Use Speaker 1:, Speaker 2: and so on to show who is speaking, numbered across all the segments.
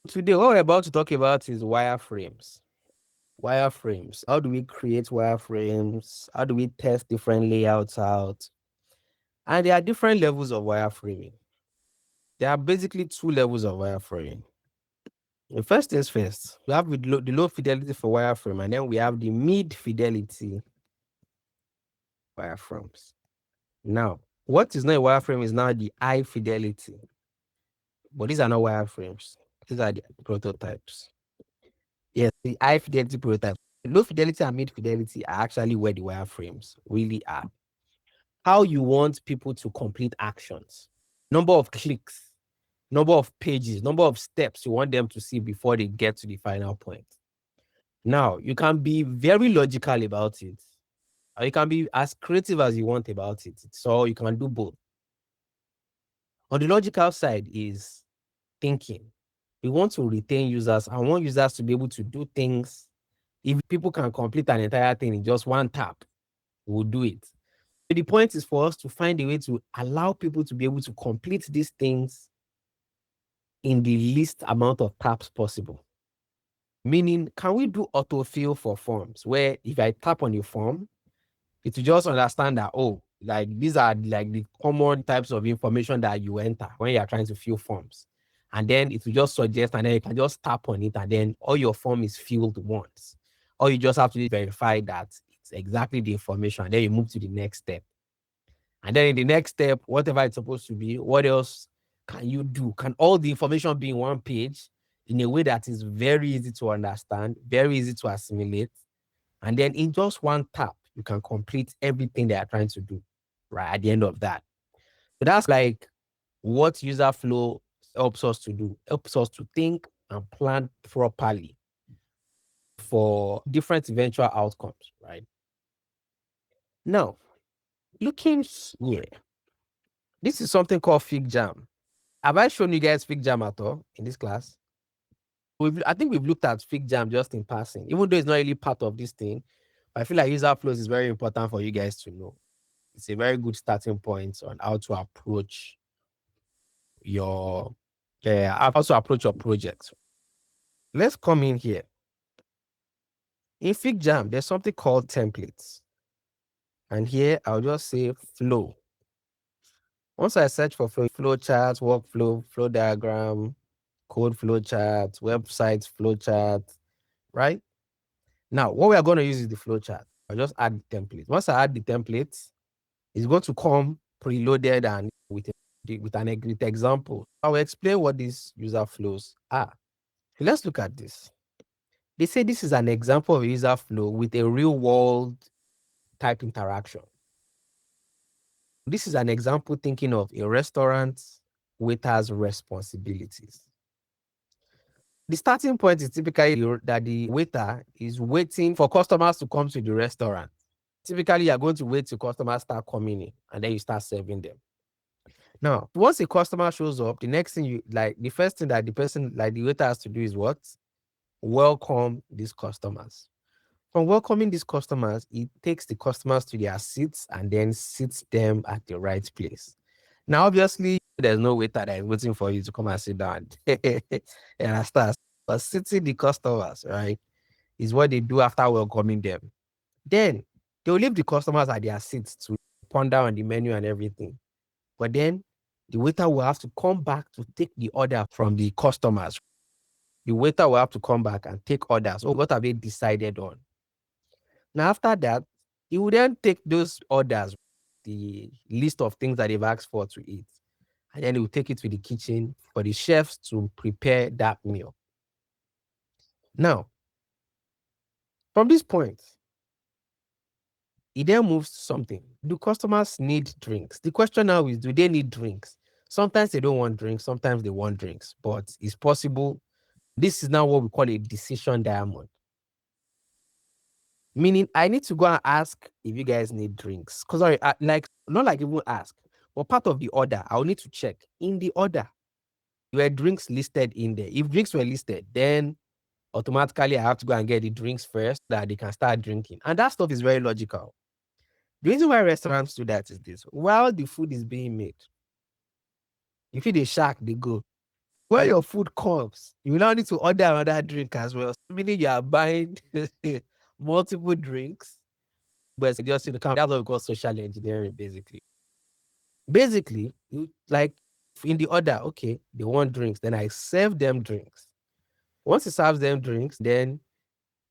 Speaker 1: Today, what we're about to talk about is wireframes. Wireframes. How do we create wireframes? How do we test different layouts out? And there are different levels of wireframing. There are basically two levels of wireframing. The first things first, we have the low fidelity for wireframe, and then we have the mid fidelity wireframes. Now, what is not a wireframe is now the high fidelity, but these are not wireframes. These are the prototypes. Yes, the high fidelity prototypes. Low fidelity and mid fidelity are actually where the wireframes really are. How you want people to complete actions, number of clicks, number of pages, number of steps you want them to see before they get to the final point. Now, you can be very logical about it, or you can be as creative as you want about it. So you can do both. On the logical side is thinking. We want to retain users. I want users to be able to do things. If people can complete an entire thing in just one tap, we'll do it. But the point is for us to find a way to allow people to be able to complete these things in the least amount of taps possible. Meaning, can we do autofill for forms where if I tap on a form, it will just understand that, oh, like these are like the common types of information that you enter when you are trying to fill forms. And then it will just suggest, and then you can just tap on it, and then all your form is filled once. Or you just have to verify that it's exactly the information, and then you move to the next step. And then in the next step, whatever it's supposed to be, what else can you do? Can all the information be in one page in a way that is very easy to understand, very easy to assimilate? And then in just one tap, you can complete everything they are trying to do, right? At the end of that. So that's like what user flow helps us to do, helps us to think and plan properly for different eventual outcomes, right? Now, looking here, this is something called FigJam. Have I shown you guys FigJam at all in this class? I think we've looked at FigJam just in passing, even though it's not really part of this thing. But I feel like user flows is very important for you guys to know. It's a very good starting point on how to approach your project. Let's come in here. In FigJam, there's something called templates. And here I'll just say flow. Once I search for flow charts, workflow, flow diagram, code flow chart, website flow chart, right? Now, what we are going to use is the flow chart. I'll just add the template. Once I add the templates, it's going to come preloaded and with an example. I will explain what these user flows are. So let's look at this. They say this is an example of a user flow with a real world type interaction. This is an example thinking of a restaurant waiter's responsibilities. The starting point is typically that the waiter is waiting for customers to come to the restaurant. Typically, you're going to wait till customers start coming in and then you start serving them. Now, once a customer shows up, the next thing the first thing that the person, like the waiter has to do is what? Welcome these customers. From welcoming these customers, it takes the customers to their seats and then sits them at the right place. Now, obviously, there's no waiter that is waiting for you to come and sit down. And start. But sitting the customers, right, is what they do after welcoming them. Then they'll leave the customers at their seats to ponder on the menu and everything. But then the waiter will have to come back to take the order from the customers. The waiter will have to come back and take orders. Oh, what have they decided on? Now, after that, he will then take those orders, the list of things that they've asked for to eat, and then he will take it to the kitchen for the chefs to prepare that meal. Now, from this point, he then moves to something. Do customers need drinks? The question now is, do they need drinks? Sometimes they don't want drinks, sometimes they want drinks, but it's possible. This is now what we call a decision diamond. Meaning, I need to go and ask if you guys need drinks. Because not like even ask, but part of the order, I'll need to check in the order. Were drinks listed in there? If drinks were listed, then automatically I have to go and get the drinks first that they can start drinking. And that stuff is very logical. The reason why restaurants do that is this: while the food is being made, you feel the shark, they go. When your food comes, you now need to order another drink as well. Meaning you are buying multiple drinks, but it's just in the camera. That's what we call social engineering, basically. Basically, you like in the order, okay, they want drinks, then I serve them drinks. Once he serves them drinks, then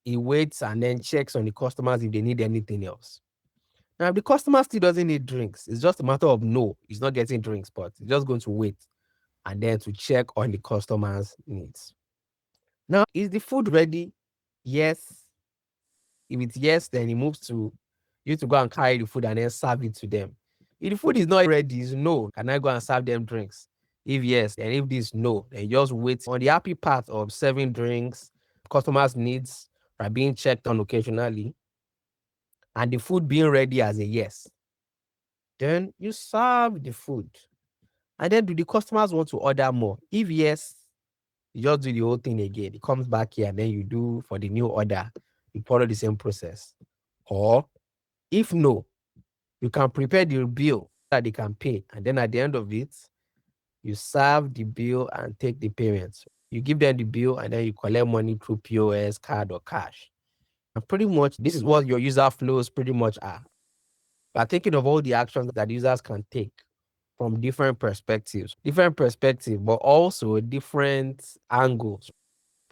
Speaker 1: he waits and then checks on the customers if they need anything else. Now, if the customer still doesn't need drinks, it's just a matter of no, he's not getting drinks, but he's just going to wait and then to check on the customer's needs. Now, is the food ready? Yes. If it's yes, then he moves to you to go and carry the food and then serve it to them. If the food is not ready, it's no. Can I go and serve them drinks? If yes, and if this no, then you just wait on the happy part of serving drinks, customers' needs are being checked on occasionally, and the food being ready as a yes. Then you serve the food. And then do the customers want to order more? If yes, you just do the whole thing again. It comes back here and then you do for the new order. You follow the same process. Or if no, you can prepare the bill that they can pay. And then at the end of it, you serve the bill and take the payments. You give them the bill and then you collect money through POS, card, or cash. And pretty much this is what your user flows pretty much are. But thinking of all the actions that users can take from different perspectives, but also different angles.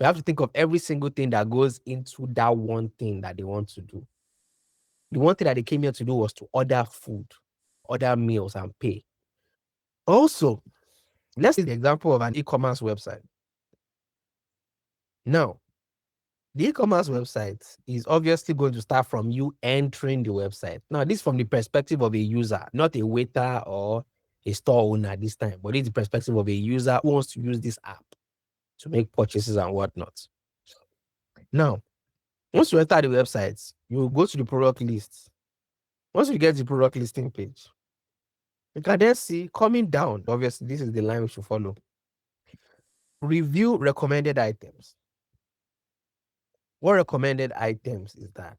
Speaker 1: We have to think of every single thing that goes into that one thing that they want to do. The one thing that they came here to do was to order food, order meals, and pay. Also, let's take the example of an e-commerce website. Now, the e-commerce website is obviously going to start from you entering the website. Now, this is from the perspective of a user, not a waiter or a store owner this time, but it's the perspective of a user who wants to use this app to make purchases and whatnot. Now, once you enter the website, you go to the product list. Once you get the product listing page, you can then see coming down. Obviously, this is the line we should follow. Review recommended items. What recommended items is that?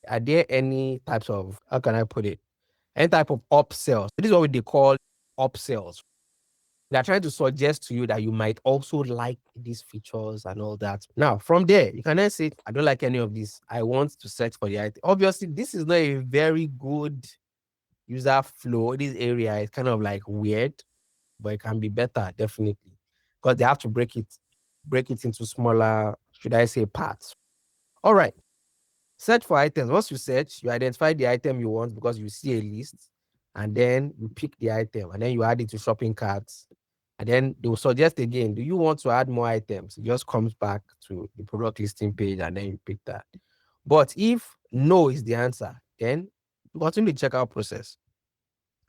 Speaker 1: Are there any types of, how can I put it? Any type of upsells? This is what they call upsells. They're trying to suggest to you that you might also like these features and all that. Now, from there, you can then say, I don't like any of this. I want to search for the item. Obviously, this is not a very good user flow. This area is kind of like weird, but it can be better, definitely. Because they have to break it into smaller, should I say, parts. All right. Search for items. Once you search, you identify the item you want because you see a list, and then you pick the item, and then you add it to shopping carts. And then they will suggest again, do you want to add more items? It just comes back to the product listing page, and then you pick that. But if no is the answer, then you continue the checkout process.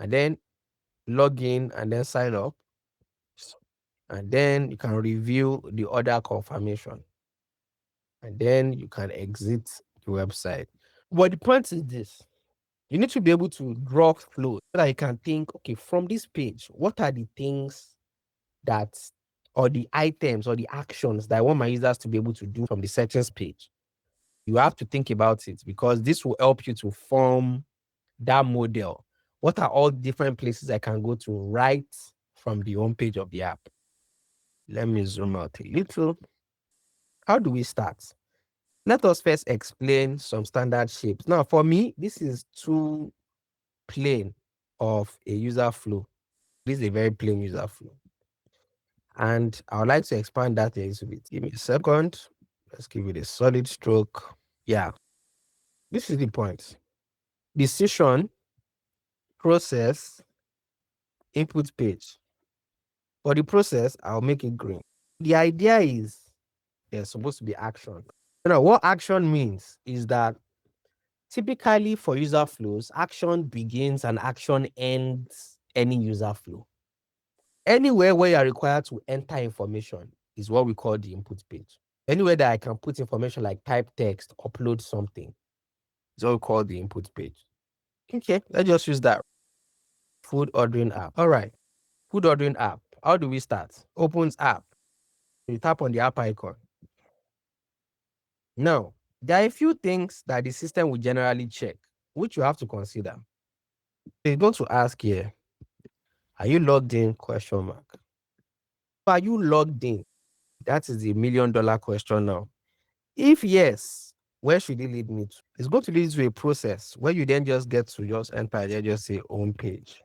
Speaker 1: And then log in and then sign up. And then you can review the order confirmation. And then you can exit the website. But the point is this. You need to be able to draw flow so that you can think, okay, from this page, what are the things that, or the items or the actions that I want my users to be able to do from the settings page? You have to think about it because this will help you to form that model. What are all different places I can go to right from the home page of the app? Let me zoom out a little. How do we start? Let us first explain some standard shapes. Now, for me, this is too plain of a user flow. This is a very plain user flow. And I would like to expand that a little bit. Give me a second. Let's give it a solid stroke. Yeah. This is the point. Decision, process, input page. For the process, I'll make it green. The idea is there's supposed to be action. What action means is that typically for user flows, action begins and action ends any user flow. Anywhere where you are required to enter information is what we call the input page. Anywhere that I can put information like type text, upload something, is what we call the input page. Okay, let's just use that. Food ordering app. All right, food ordering app. How do we start? Opens app. You tap on the app icon. Now, there are a few things that the system will generally check, which you have to consider. It's going to ask here, are you logged in? Question mark. Are you logged in? That is the $1,000,000 question now. If yes, where should it lead me to? It's going to lead to a process where you then just get to just enter there, just say home page.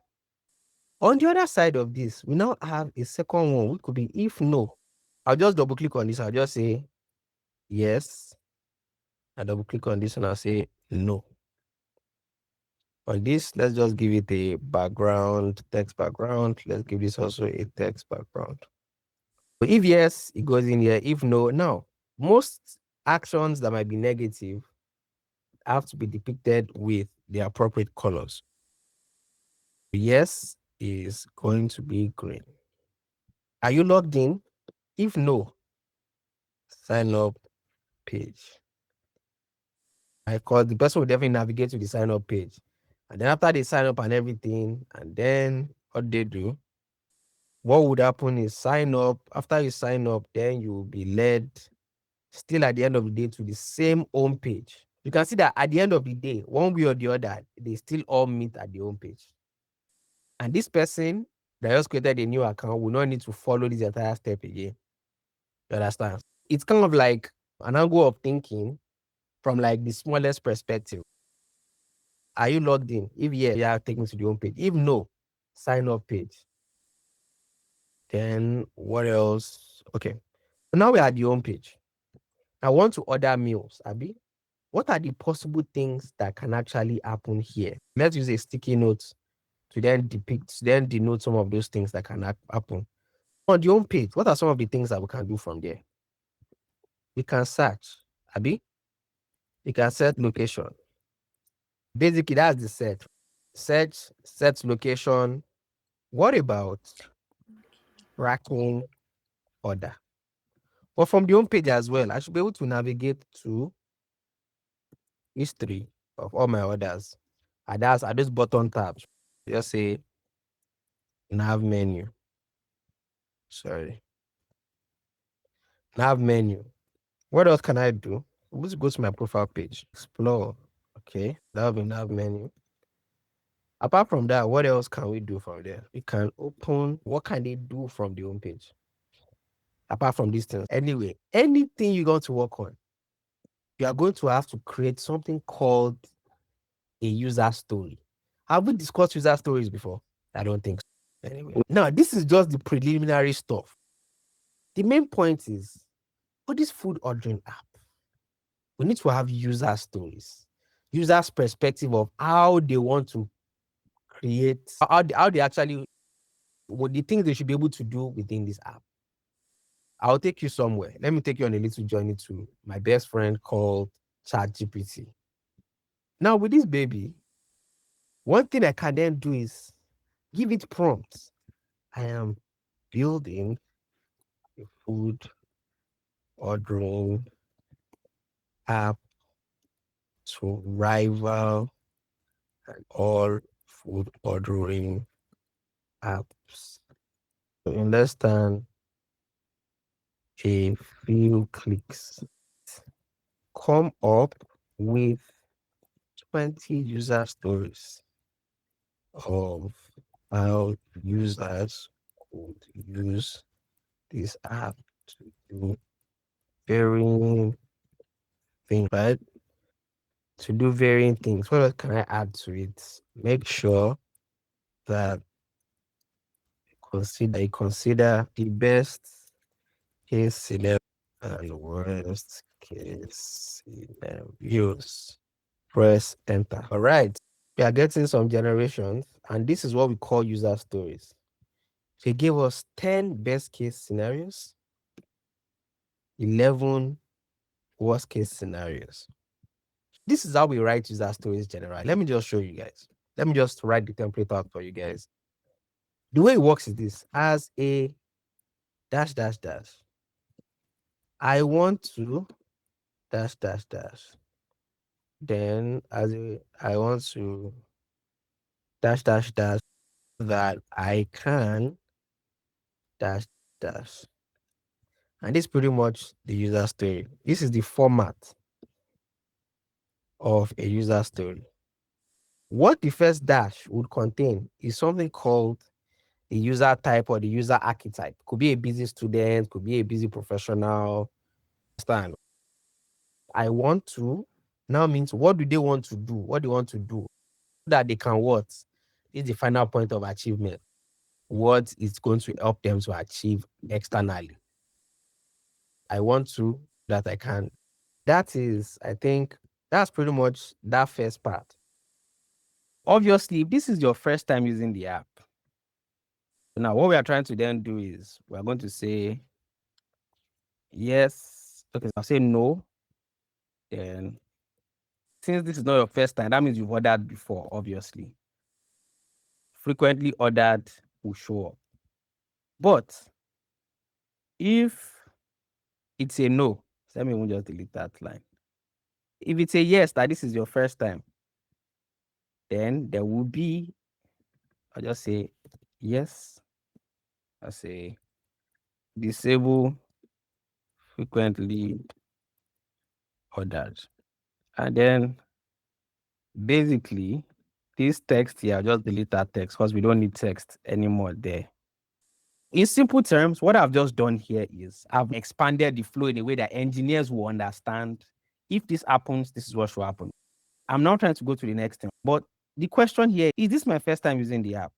Speaker 1: On the other side of this, we now have a second one, which could be if no. I'll just double click on this. I'll just say yes. I double click on this and I'll say no. On this, let's just give it a background, text background. Let's give this also a text background. So if yes, it goes in here. If no, now, most actions that might be negative have to be depicted with the appropriate colors. Yes is going to be green. Are you logged in? If no, sign up page. Because the person will definitely navigate to the sign up page. And then after they sign up and everything, and then what they do, what would happen is sign up. After you sign up, then you will be led still at the end of the day to the same home page. You can see that at the end of the day, one way or the other, they still all meet at the home page. And this person that just created a new account will not need to follow this entire step again. You understand? It's kind of like an angle of thinking from like the smallest perspective. Are you logged in? If yes, you are taken to the home page. If no, sign up page. Then what else? Okay. So now we're at the home page. I want to order meals, Abby. What are the possible things that can actually happen here? Let's use a sticky note to then denote some of those things that can happen. On the home page, what are some of the things that we can do from there? We can search, Abby. You can set location. Basically, that's the set. Set location. What about tracking order? But from the home page as well, I should be able to navigate to history of all my orders. And that's at this button tabs. Just say nav menu. Sorry. Nav menu. What else can I do? Let's go to my profile page. Explore. Okay. That'll be nav menu. Apart from that, what else can we do from there? We can open. What can they do from the home page? Apart from these things. Anyway, anything you're going to work on, you are going to have to create something called a user story. Have we discussed user stories before? I don't think so. Anyway, now this is just the preliminary stuff. The main point is for this food ordering app, we need to have user stories, users' perspective of how they want to create, how they actually, what the things they should be able to do within this app. I'll take you somewhere. Let me take you on a little journey to my best friend called ChatGPT. Now, with this baby, one thing I can then do is give it prompts. I am building a food ordering app to rival all food ordering apps. So in less than a few clicks, come up with 20 user stories of how users could use this app to do varying things, right? To do varying things. What else can I add to it? Make sure that consider the best case scenario and worst case scenarios. Press enter. All right. We are getting some generations, and this is what we call user stories. So he gave us 10 best case scenarios, 11 worst case scenarios. This is how we write user stories generally. Let me just show you guys. Let me just write the template out for you guys. The way it works is this: as a dash dash dash, I want to dash dash dash. Then I want to dash dash dash that I can dash dash. And this is pretty much the user story. This is the format of a user story. What the first dash would contain is something called the user type or the user archetype. Could be a busy student, could be a busy professional. Understand? I want to now means what do they want to do? What do they want to do? That they can what? Is the final point of achievement. What is going to help them to achieve externally. I want to that I can. That is, I think, that's pretty much that first part. Obviously, if this is your first time using the app, now what we are trying to then do is we're going to say yes. Okay, so I'll say no. Then since this is not your first time, that means you've ordered before, obviously. Frequently ordered will show up. But if it's a no, let me even just delete that line. If it's a yes, that this is your first time, then there will be, I'll just say yes. I'll say disable frequently ordered. And then basically this text here, I'll just delete that text because we don't need text anymore there. In simple terms, what I've just done here is I've expanded the flow in a way that engineers will understand. If this happens, this is what should happen. I'm now trying to go to the next thing. But the question here is this my first time using the app?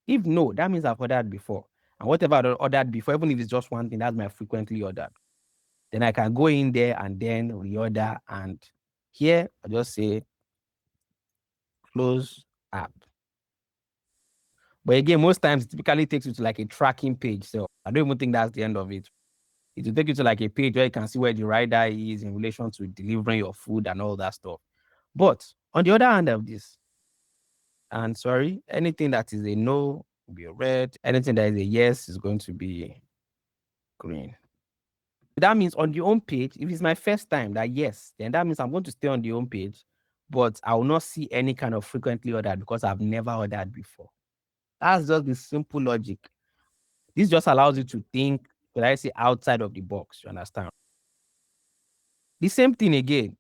Speaker 1: If no, that means I've ordered before. And whatever I ordered before, even if it's just one thing, that's my frequently ordered. Then I can go in there and then reorder. And here I just say close app. But again, most times it typically takes you to like a tracking page. So I don't even think that's the end of it. It will take you to like a page where you can see where the rider is in relation to delivering your food and all that stuff. But on the other hand of this, and sorry, anything that is a no will be red. Anything that is a yes is going to be green. That means on the home page, if it's my first time that yes, then that means I'm going to stay on the home page, but I will not see any kind of frequently ordered because I've never ordered before. That's just the simple logic. This just allows you to think, should I say, outside of the box, you understand? The same thing again.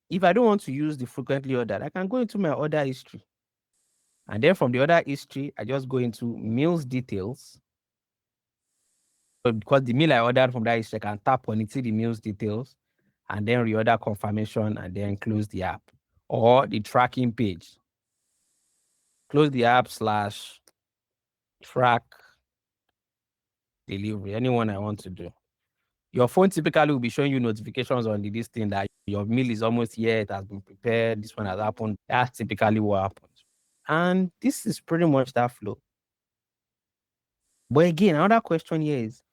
Speaker 1: If I don't want to use the frequently ordered, I can go into my order history. And then from the order history, I just go into meals details. So because the meal I ordered from that history, I can tap on it, see the meals details, and then reorder confirmation and then close the app. Or the tracking page. Close the app / track delivery, anyone I want to do. Your phone typically will be showing you notifications on this thing that your meal is almost here, it has been prepared, this one has happened. That's typically what happens. And this is pretty much that flow. But again, another question here is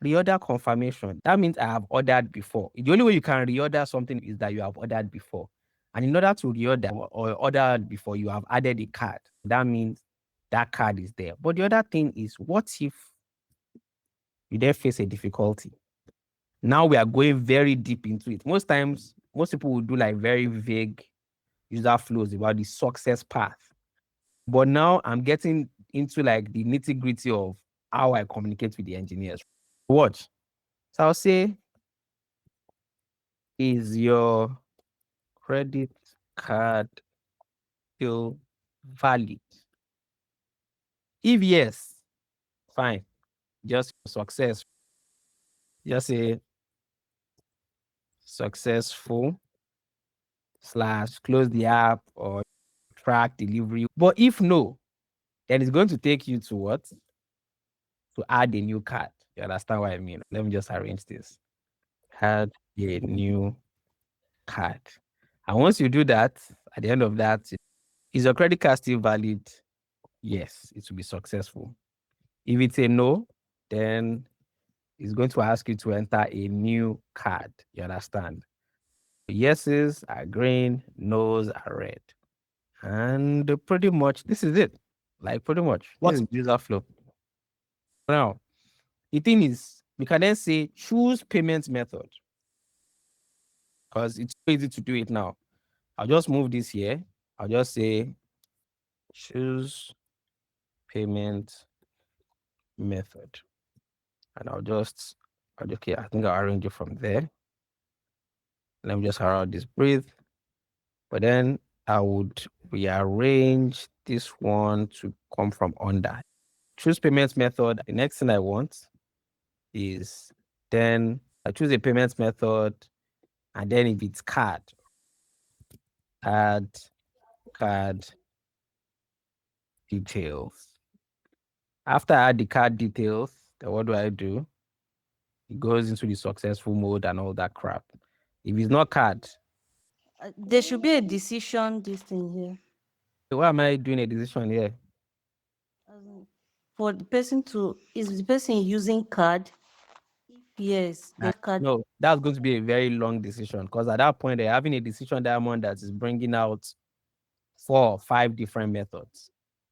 Speaker 1: reorder confirmation. That means I have ordered before. The only way you can reorder something is that you have ordered before. And in order to reorder or order before, you have added a card. That means that card is there. But the other thing is, what if you then face a difficulty? Now we are going very deep into it. Most times, most people will do like very vague user flows about the success path. But now I'm getting into like the nitty-gritty of how I communicate with the engineers. Watch. So I'll say, is your credit card still valid? If yes, fine. Just success. Just say successful / close the app or track delivery. But if no, then it's going to take you to what? To add a new card. You understand what I mean? Let me just arrange this. Add a new card. And once you do that, at the end of that, is your credit card still valid? Yes, it will be successful. If it's a no, then it's going to ask you to enter a new card. You understand? Yeses are green, nos are red. And pretty much this is it. Like pretty much. What is user flow? Now, the thing is, we can then say choose payment method. Because it's so easy to do it now. I'll just move this here. I'll just say choose payment method. And okay, I think I'll arrange it from there. Let me just around this breathe. But then I would rearrange this one to come from under. choose payment method. The next thing I want is then I choose a payment method, and then if it's card, add card details. After I add the card details, then what do? It goes into the successful mode and all that crap. If it's not card,
Speaker 2: There should be a decision this thing here.
Speaker 1: why am I doing a decision here?
Speaker 2: As in, for the person to, is the person using card? Yes,
Speaker 1: And
Speaker 2: there's card.
Speaker 1: no, that's going to be a very long decision because at that point, they're having a decision diamond that is bringing out 4 or 5 different methods,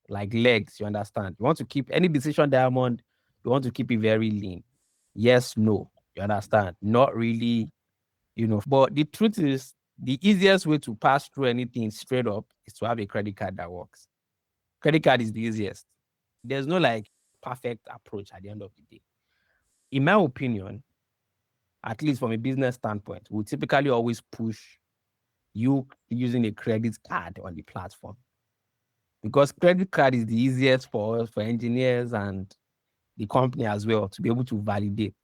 Speaker 1: like legs. You understand? You want to keep any decision diamond, you want to keep it very lean. Yes, no. You understand? Not really, But the truth is, the easiest way to pass through anything straight up is to have a credit card that works. Credit card is the easiest. There's no like perfect approach at the end of the day. In my opinion, at least from a business standpoint, we typically always push you using a credit card on the platform because credit card is the easiest for us, for engineers and the company as well to be able to validate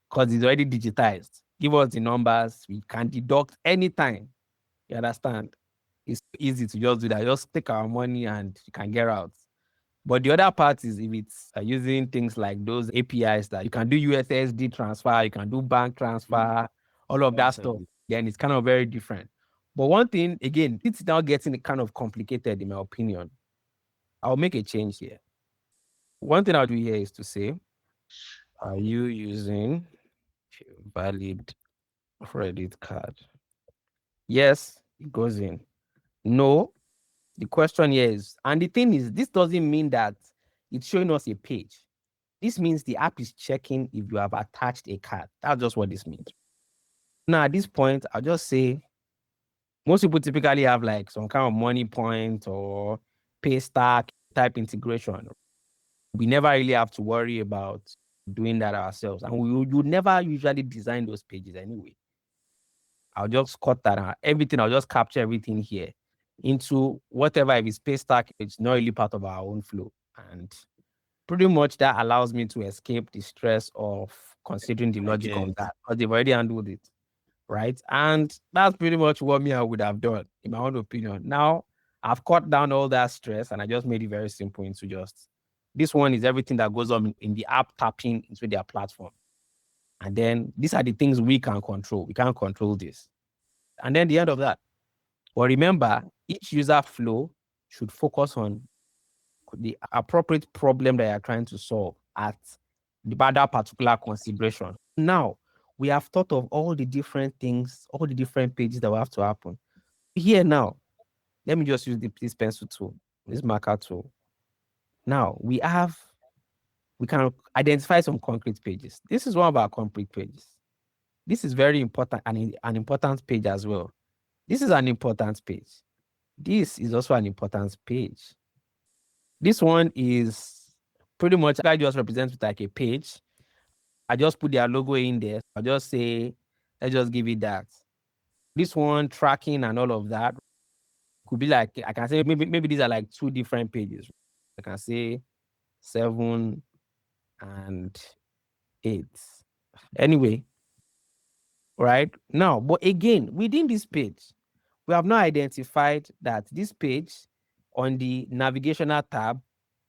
Speaker 1: because it's already digitized. Give us the numbers, we can deduct anytime. You understand? It's easy to just do that. Just take our money and you can get out. But the other part is if it's using things like those APIs that you can do USSD transfer, you can do bank transfer, all of that stuff, then it's kind of very different. But one thing, again, it's now getting kind of complicated in my opinion. I'll make a change here. One thing I'll do here is to say, are you using a valid credit card? Yes, it goes in. No, the question here is, and the thing is, this doesn't mean that it's showing us a page. This means the app is checking if you have attached a card. That's just what this means. Now, at this point, I'll just say most people typically have like some kind of money point or pay stack type integration. We never really have to worry about doing that ourselves. And we would never usually design those pages anyway. I'll just cut that out. Everything, I'll just capture everything here into whatever if it's pay stack, it's not really part of our own flow. And pretty much that allows me to escape the stress of considering the logic of that because they've already handled it. Right. And that's pretty much what me I would have done, in my own opinion. Now I've cut down all that stress and I just made it very simple into just this one is everything that goes on in the app tapping into their platform. And then these are the things we can control. We can't control this. And then the end of that. But remember, each user flow should focus on the appropriate problem that you're trying to solve at that particular consideration. Now, we have thought of all the different things, all the different pages that will have to happen. Here now, let me just use this pencil tool, this marker tool. Now, we can identify some concrete pages. This is one of our concrete pages. This is very important and an important page as well. This is an important page. This is also an important page. This one is pretty much, I just represents like a page. I just put their logo in there. I'll just say, let's just give it that. This one, tracking and all of that, could be like, I can say maybe these are like 2 different pages. I can say 7 and 8. Anyway, right? Now, but again, within this page, we have now identified that this page on the navigational tab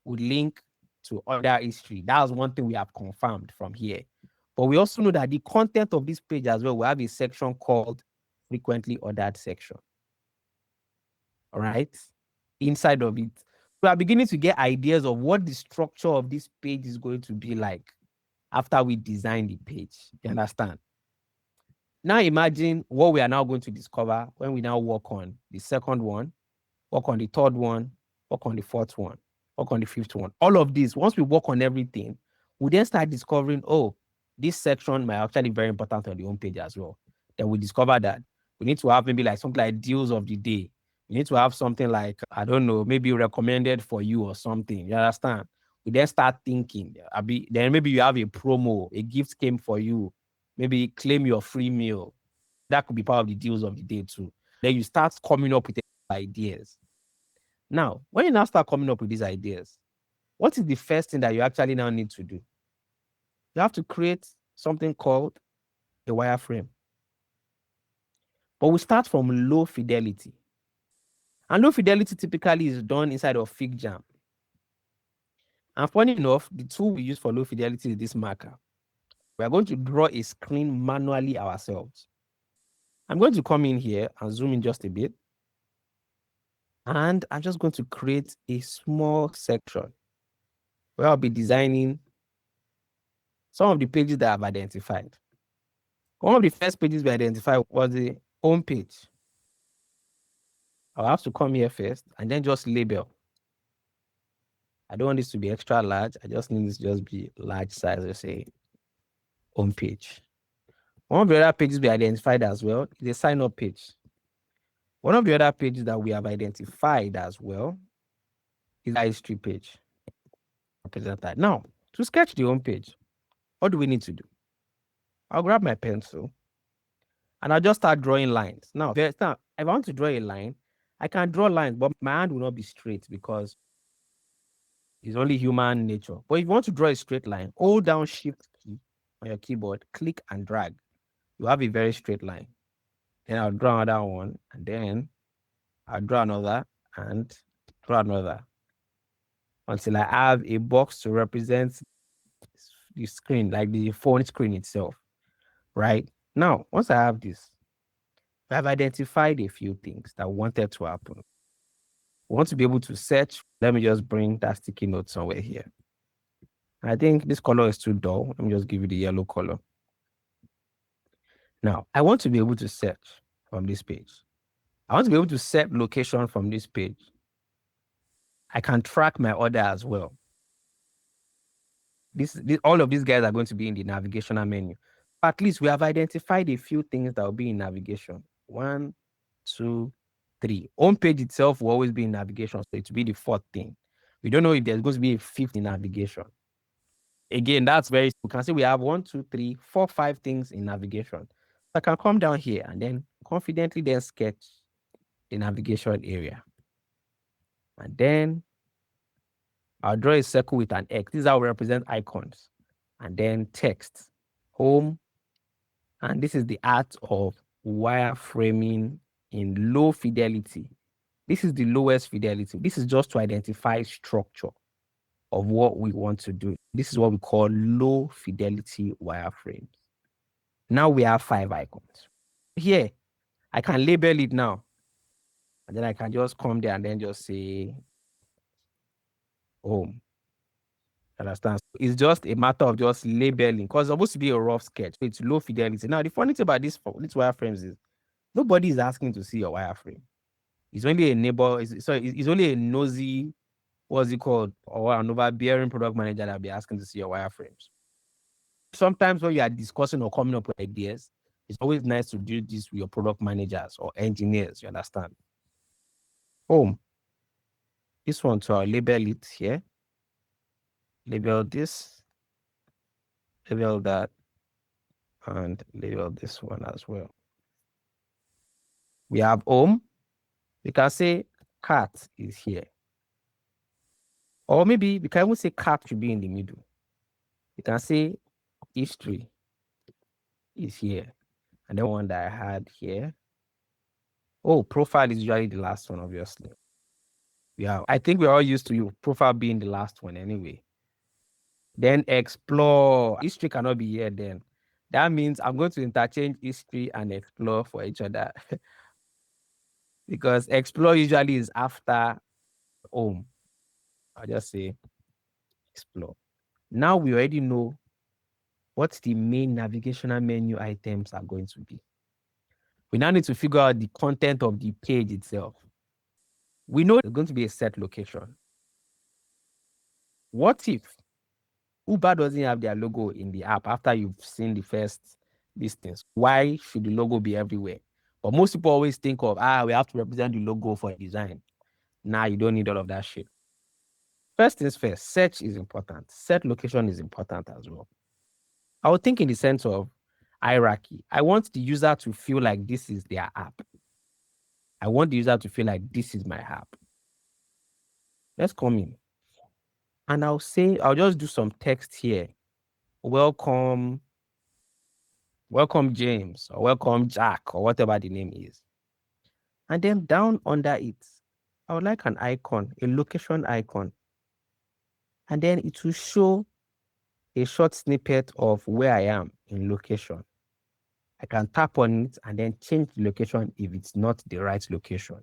Speaker 1: would link to other history. That's one thing we have confirmed from here. But we also know that the content of this page as well, we have a section called frequently ordered section. All right. Inside of it, we are beginning to get ideas of what the structure of this page is going to be like after we design the page. You understand? Now imagine what we are now going to discover when we now work on the second one, work on the third one, work on the fourth one, work on the fifth one. All of this, once we work on everything, we then start discovering, oh, this section might actually be very important on the home page as well. Then we discover that we need to have maybe like something like deals of the day. We need to have something like, I don't know, maybe recommended for you or something. You understand? We then start thinking, then maybe you have a promo, a gift came for you, maybe claim your free meal. That could be part of the deals of the day too. Then you start coming up with ideas. Now, when you now start coming up with these ideas, what is the first thing that you actually now need to do? You have to create something called a wireframe. But we start from low fidelity. And low fidelity typically is done inside of Figma. And funny enough, the tool we use for low fidelity is this marker. We are going to draw a screen manually ourselves. I'm going to come in here and zoom in just a bit. And I'm just going to create a small section where I'll be designing some of the pages that I've identified. One of the first pages we identified was the home page. I'll have to come here first and then just label. I don't want this to be extra large. I just need this to just be large size, let's say home page. One of the other pages we identified as well is a sign up page. One of the other pages that we have identified as well is the history page. Represent that. Now, to sketch the home page, what do we need to do? I'll grab my pencil and I'll just start drawing lines. Now, if I want to draw a line, I can draw lines, but my hand will not be straight because it's only human nature. But if you want to draw a straight line, hold down Shift key on your keyboard, click and drag. You have a very straight line. Then I'll draw another one, and then I'll draw another and draw another until I have a box to represent the screen, like the phone screen itself, right? Now, once I have this, I've identified a few things that wanted to happen. We want to be able to search. Let me just bring that sticky note somewhere here. I think this color is too dull. Let me just give you the yellow color. Now, I want to be able to search from this page. I want to be able to set location from this page. I can track my order as well. All of these guys are going to be in the navigational menu. At least we have identified a few things that will be in navigation. 1, 2, 3. Home page itself will always be in navigation, so it will be the fourth thing. We don't know if there's going to be a fifth in navigation. Again, that's very, we can see we have 1, 2, 3, 4, 5 things in navigation. So I can come down here and then confidently then sketch the navigation area. And then I'll draw a circle with an X. This is how we represent icons. And then text, home. And this is the art of wireframing in low fidelity. This is the lowest fidelity. This is just to identify structure of what we want to do. This is what we call low fidelity wireframes. Now we have 5 icons. Here, I can label it now. And then I can just come there and then just say home. Understand? It's just a matter of just labeling because it's supposed to be a rough sketch. It's low fidelity. Now, the funny thing about this wireframes is nobody is asking to see your wireframe. It's only a neighbor, it's only a nosy, what's it called, or an overbearing product manager that will be asking to see your wireframes. Sometimes when you are discussing or coming up with ideas, it's always nice to do this with your product managers or engineers, you understand? Home. This one, so I'll label it here. Label this, label that, and label this one as well. We have home. We can say cat is here. Or maybe we can even say cat should be in the middle. We can say history is here. And then one that I had here. Oh, profile is usually the last one, obviously. Yeah, I think we're all used to you profile being the last one anyway. Then explore. History cannot be here then. That means I'm going to interchange history and explore for each other. Because explore usually is after home. I'll just say explore. Now we already know what the main navigational menu items are going to be. We now need to figure out the content of the page itself. We know there's going to be a set location. What if Uber doesn't have their logo in the app after you've seen the first listings? Why should the logo be everywhere? But most people always think of, we have to represent the logo for design. Nah, you don't need all of that shit. First things first, search is important. Set location is important as well. I would think in the sense of hierarchy. I want the user to feel like this is their app. I want the user to feel like this is my app. Let's come in And I'll just do some text here. Welcome, welcome James, or welcome Jack, or whatever the name is. And then down under it, I would like an icon, a location icon. And then it will show a short snippet of where I am in location. I can tap on it and then change the location if it's not the right location.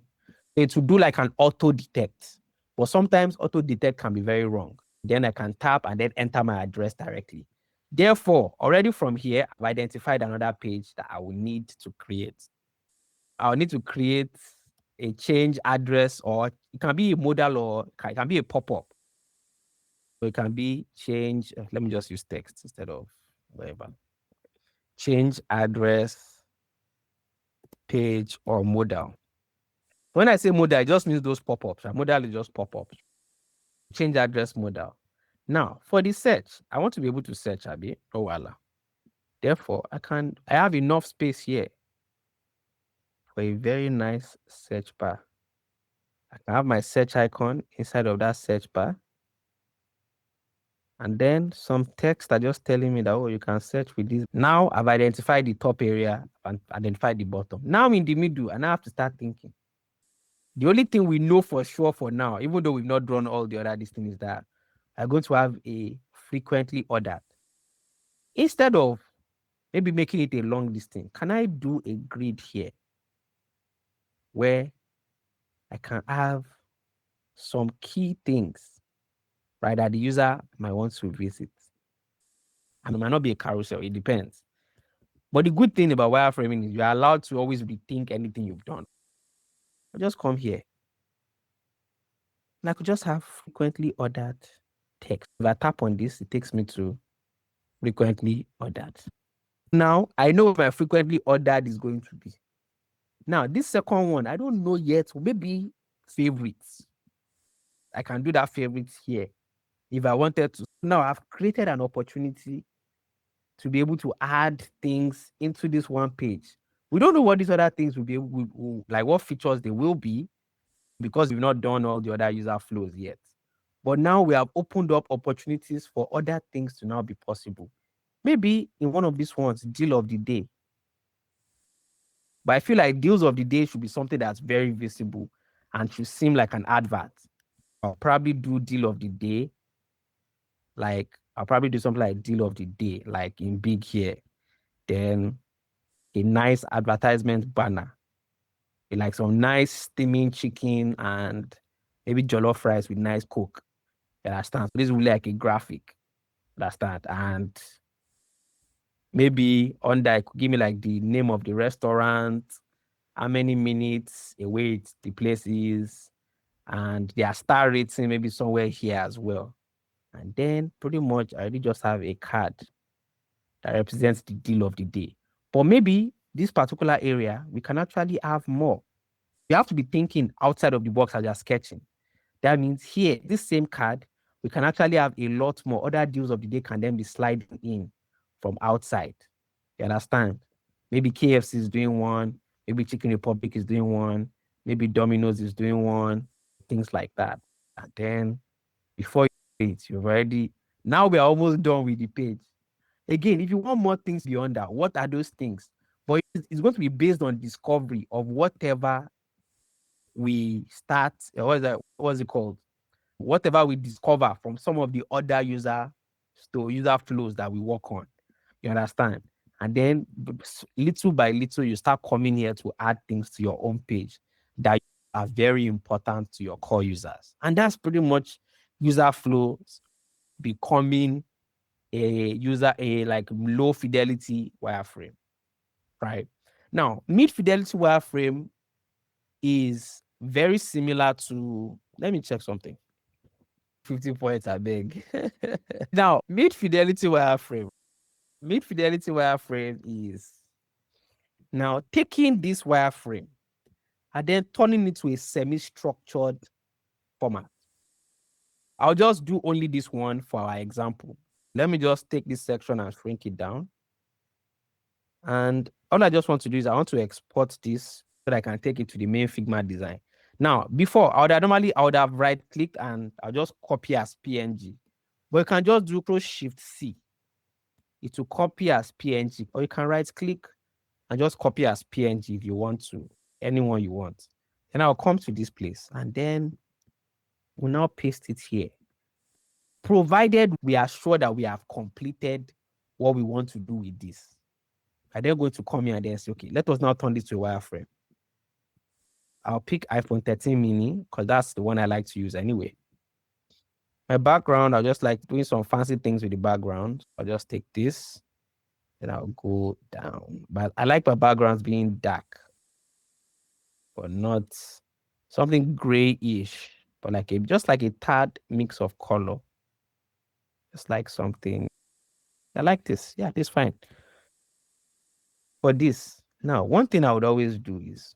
Speaker 1: It will do like an auto detect, but sometimes auto detect can be very wrong. Then I can tap and then enter my address directly. Therefore, already from here, I've identified another page that I will need to create. I'll need to create a change address, or it can be a modal, or it can be a pop-up. So it can be change, let me just use text instead of whatever. Change address, page, or modal. When I say modal, it just means those pop-ups. Modal is just pop-ups. Change address modal. Now, for the search, I want to be able to search, Abi. Oh, voila. Therefore, I have enough space here for a very nice search bar. I can have my search icon inside of that search bar. And then some text are just telling me that, oh, you can search with this. Now I've identified the top area and identified the bottom. Now I'm in the middle and I have to start thinking. The only thing we know for sure for now, even though we've not drawn all the other things, is that I'm going to have a frequently ordered. Instead of maybe making it a long distance, can I do a grid here where I can have some key things, right, that the user might want to visit? And it might not be a carousel, it depends. But the good thing about wireframing is you're allowed to always rethink anything you've done. I'll just come here. And I could just have frequently ordered text. If I tap on this, it takes me to frequently ordered. Now, I know what my frequently ordered is going to be. Now, this second one, I don't know yet. Maybe favorites. I can do that favorites here if I wanted to. Now, I've created an opportunity to be able to add things into this one page. We don't know what these other things will be able, like what features they will be, because we've not done all the other user flows yet. But now we have opened up opportunities for other things to now be possible. Maybe in one of these ones, deal of the day. But I feel like deals of the day should be something that's very visible and should seem like an advert. I'll probably do deal of the day. Like I'll probably do something like deal of the day, like in big here. Then a nice advertisement banner. Like some nice steaming chicken and maybe jollof rice with nice coke. You understand? So this will be like a graphic. Understand? And maybe under it could give me like the name of the restaurant, how many minutes away the place is, and their star rating maybe somewhere here as well. And then pretty much I already just have a card that represents the deal of the day. But maybe this particular area, we can actually have more. You have to be thinking outside of the box as you're sketching. That means here, this same card, we can actually have a lot more. Other deals of the day can then be sliding in from outside. You understand? Maybe KFC is doing one, maybe Chicken Republic is doing one, maybe Domino's is doing one, things like that. And then before you do it, you've already, now we are almost done with the page. Again, if you want more things beyond that, what are those things? But it's going to be based on discovery of whatever we start, what is that? What's it called? Whatever we discover from some of the other user flows that we work on. You understand? And then little by little, you start coming here to add things to your own page that are very important to your core users. And that's pretty much user flows becoming a like low fidelity wireframe, right? Now, mid fidelity wireframe is very similar to, let me check something. 50 points, I beg. Now, mid fidelity wireframe. Mid fidelity wireframe is now taking this wireframe and then turning it to a semi-structured format. I'll just do only this one for our example. Let me just take this section and shrink it down. And all I just want to do is I want to export this so that I can take it to the main Figma design. Now, before I would have right clicked and I'll just copy as PNG. But you can just do Ctrl Shift C. It will copy as PNG, or you can right click and just copy as PNG if you want to, anyone you want. Then I'll come to this place and then we'll now paste it here. Provided we are sure that we have completed what we want to do with this. I then going to come here and then say, okay, let us now turn this to a wireframe. I'll pick iPhone 13 mini because that's the one I like to use anyway. My background, I just like doing some fancy things with the background. I'll just take this, then I'll go down. But I like my backgrounds being dark, but not something grayish, but like just like a tad mix of color. Just like something. I like this. Yeah, this is fine. For this, now, one thing I would always do is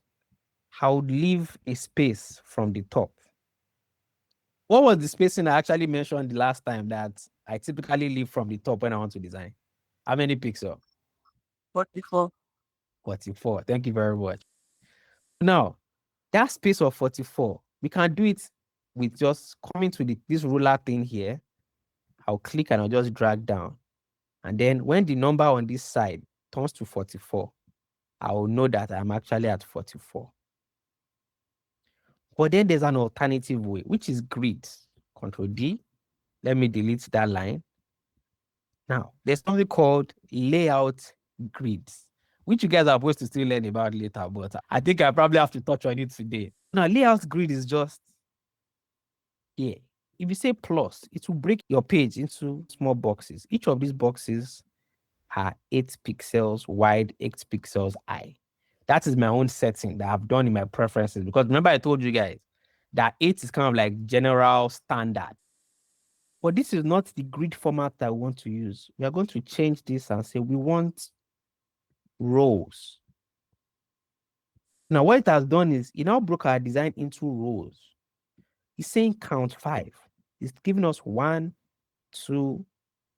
Speaker 1: I would leave a space from the top. What was the spacing I actually mentioned the last time that I typically leave from the top when I want to design? How many pixels?
Speaker 2: 44.
Speaker 1: 44. Thank you very much. Now, that space of 44, we can do it with just coming to this ruler thing here. I'll click and I'll just drag down. And then when the number on this side turns to 44, I will know that I'm actually at 44. But then there's an alternative way, which is grid. Control D. Let me delete that line. Now, there's something called layout grids, which you guys are supposed to still learn about later, but I think I probably have to touch on it today. Now, layout grid is just here. If you say plus, it will break your page into small boxes. Each of these boxes are 8 pixels wide, 8 pixels high. That is my own setting that I've done in my preferences, because remember I told you guys that 8 is kind of like general standard. But this is not the grid format that we want to use. We are going to change this and say we want rows. Now, what it has done is it now broke our design into rows. It's saying count 5. It's giving us 1, 2,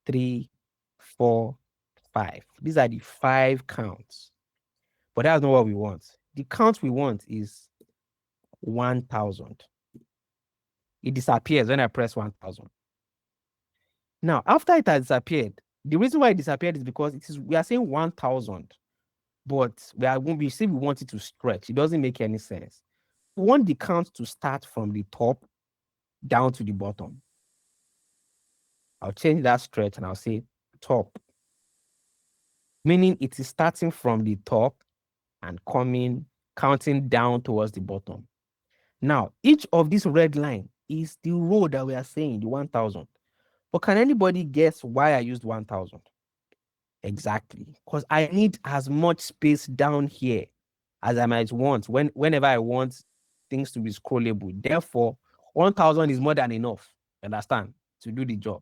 Speaker 1: 3, 4, 5. These are the 5 counts. But that's not what we want. The count we want is 1,000. It disappears when I press 1,000. Now, after it has disappeared, the reason why it disappeared is because we are saying 1,000, but we say we want it to stretch. It doesn't make any sense. We want the count to start from the top down to the bottom. I'll change that stretch and I'll say top, meaning it is starting from the top and counting down towards the bottom. Now, each of this red line is the row that we are saying, the 1,000. But can anybody guess why I used 1,000? Exactly, because I need as much space down here as I might want whenever I want things to be scrollable. Therefore, 1,000 is more than enough, understand, to do the job.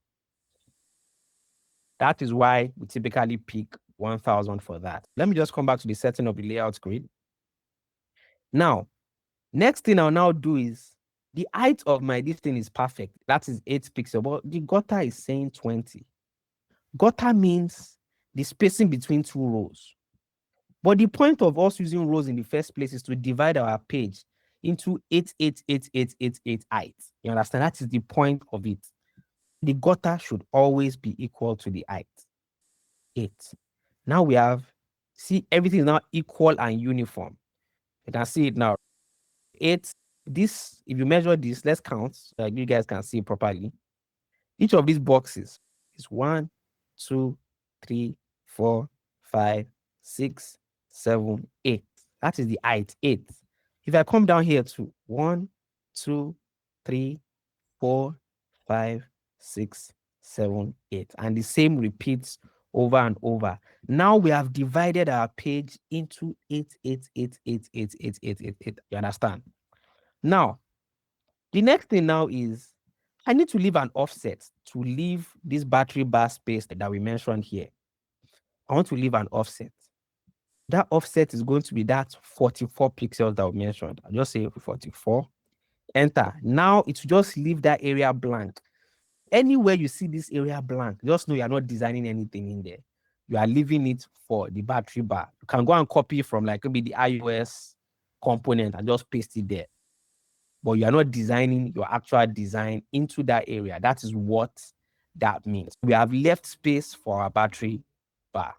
Speaker 1: That is why we typically pick 1,000 for that. Let me just come back to the setting of the layout grid. Now, next thing I'll now do is the height of this thing is perfect. That is 8 pixels, but the gutter is saying 20. Gutter means the spacing between 2 rows. But the point of us using rows in the first place is to divide our page into 8, 8, 8, 8, 8, 8 heights. You understand? That is the point of it. The gutter should always be equal to the height. 8. Now we have, see, everything is now equal and uniform. You can see it now. 8, this, if you measure this, let's count so that you guys can see it properly. Each of these boxes is 1, 2, 3, 4, 5, 6, 7, 8. That is the height, 8. If I come down here to 1, 2, 3, 4, 5, 6, 7, 8. And the same repeats over and over. Now we have divided our page into 8, 8, 8, 8, 8, 8, 8, 8, 8. You understand? Now, the next thing now is I need to leave an offset to leave this battery bar space that we mentioned here. I want to leave an offset. That offset is going to be that 44 pixels that we mentioned. I'll just say 44. Enter. Now it will just leave that area blank. Anywhere you see this area blank, just know you're not designing anything in there. You are leaving it for the battery bar. You can go and copy from like maybe the iOS component and just paste it there. but you are not designing your actual design into that area. That is what that means. We have left space for our battery bar.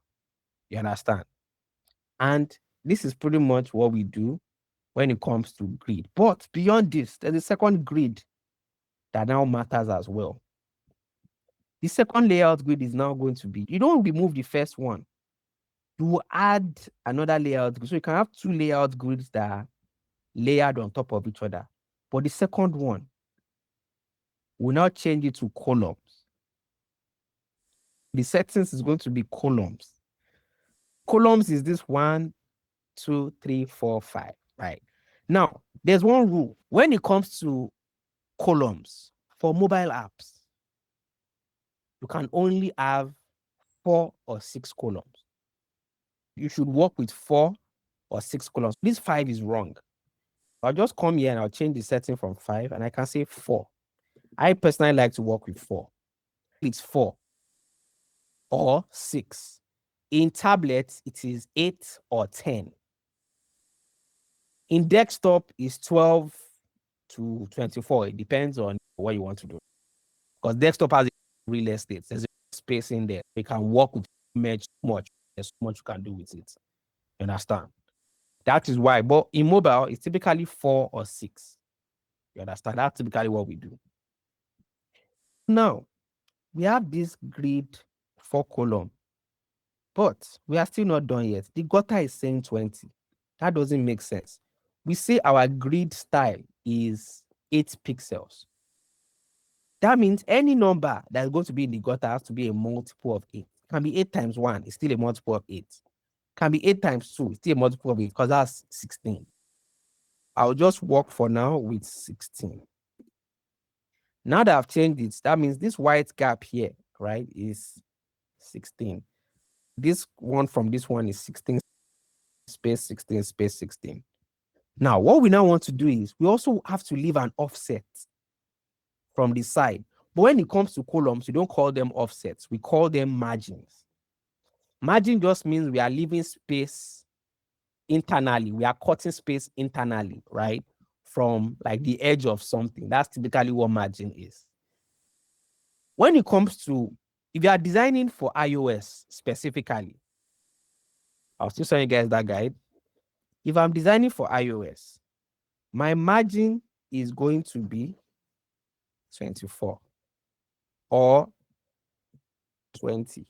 Speaker 1: You understand? And this is pretty much what we do when it comes to grid. But beyond this, there's a second grid that now matters as well. The second layout grid is now going to be, you don't remove the first one. You will add another layout grid. So you can have two layout grids that are layered on top of each other. But the second one will now change it to columns. The settings is going to be columns. Columns is this 1, 2, 3, 4, 5, right? Now, there's one rule. When it comes to columns for mobile apps, you can only have 4 or 6 columns. You should work with 4 or 6 columns. This 5 is wrong. I'll just come here and I'll change the setting from 5 and I can say 4. I personally like to work with 4. It's 4 or 6. In tablets, it is 8 or 10. In desktop, it's 12 to 24. It depends on what you want to do. Because desktop has real estate. There's a space in there. You can work with much. There's so much you can do with it. You understand? That is why. But in mobile, it's typically 4 or 6. You understand? That's typically what we do. Now, we have this grid 4 column. But we are still not done yet. The gutter is saying 20. That doesn't make sense. We say our grid style is 8 pixels. That means any number that's going to be in the gutter has to be a multiple of 8. It can be 8 times 1, it's still a multiple of 8. It can be 8 times 2, it's still a multiple of 8 because that's 16. I'll just work for now with 16. Now that I've changed it, that means this white gap here, right, is 16. This one from this one is 16 space 16 space 16. Now, what we now want to do is we also have to leave an offset from the side. But when it comes to columns, we don't call them offsets. We call them margins. Margin just means we are leaving space internally. We are cutting space internally, right? From like the edge of something. That's typically what margin is. When it comes to, if you are designing for iOS specifically, I'll still show you guys that guide. If I'm designing for iOS, my margin is going to be 24 or 20.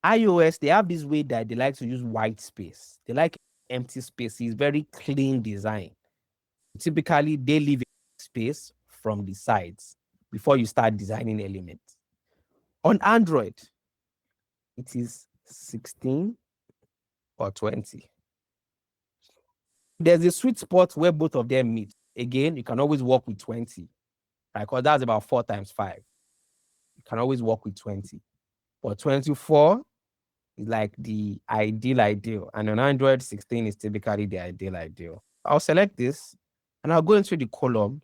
Speaker 1: iOS, they have this way that they like to use white space. They like empty space. It's very clean design. Typically, they leave space from the sides before you start designing elements. On Android, it is 16 or 20. There's a sweet spot where both of them meet. Again, you can always work with 20, right? Because that's about 4 times 5. You can always work with 20. But 24 is like the ideal. And on Android, 16 is typically the ideal. I'll select this and I'll go into the columns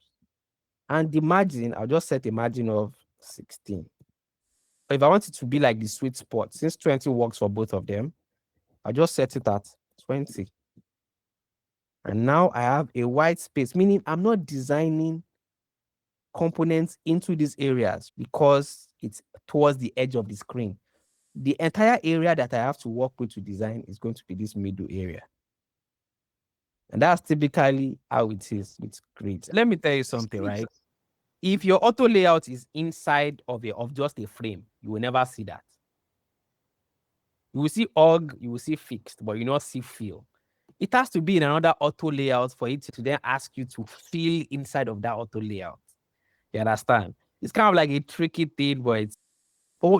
Speaker 1: and the margin, I'll just set a margin of 16. If I want it to be like the sweet spot, since 20 works for both of them, I'll just set it at 20. And now I have a white space, meaning I'm not designing components into these areas because it's towards the edge of the screen. The entire area that I have to work with to design is going to be this middle area. And that's typically how it is with grids. Let me tell you something, right? If your auto layout is inside of just a frame, you will never see that. You will see org, you will see fixed, but you will not see fill. It has to be in another auto layout for it to then ask you to fill inside of that auto layout. You understand? It's kind of like a tricky thing, but